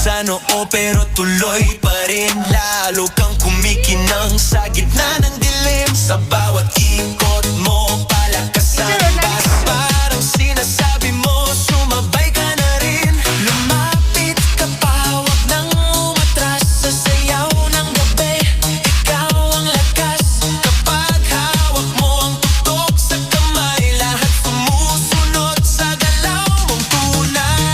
sa noo pero tuloy pa rin. Lalo kang kumikinang sa gitna ng dilim. Sa bawat ikot mo palakas ang bas. Parang sinasabi mo sumabay ka na rin. Lumapit ka pa, wag nang umatras. Sa sayaw ng gabi, ikaw ang lakas. Kapag hawak mo ang tutok sa kamay, lahat sumusunod sa galaw mong tunay.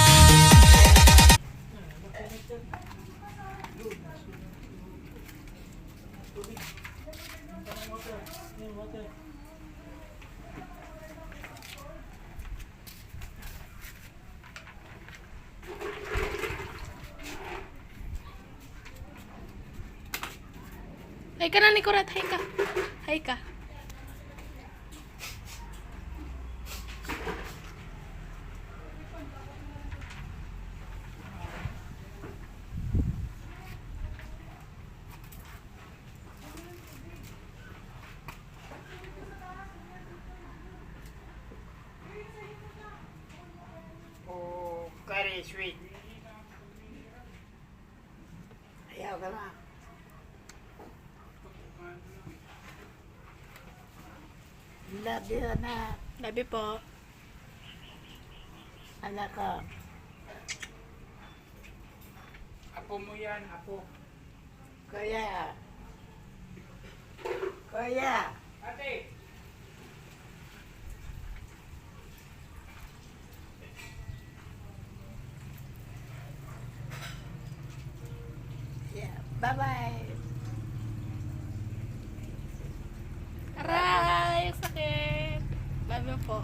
Hay ka na, Nikurat. Hay ka. Hay ka. Oh, very sweet. Ayaw ka na. Love you, anak. Labi po. Anak ko. Apo mo yan, apo. Kuya. Kuya. Ate! Yeah. Bye-bye. Aray! Sakit! Labi po.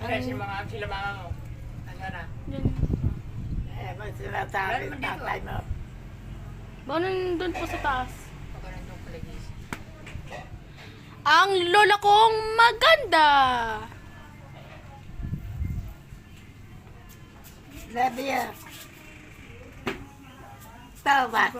Ano sila mama mo? Asa na? Yun. Eh, may sinasabi ng tatay mo. Baka nandun po sa taas. Baka nandun palagis. Ang lola kong maganda! Love you. Tama.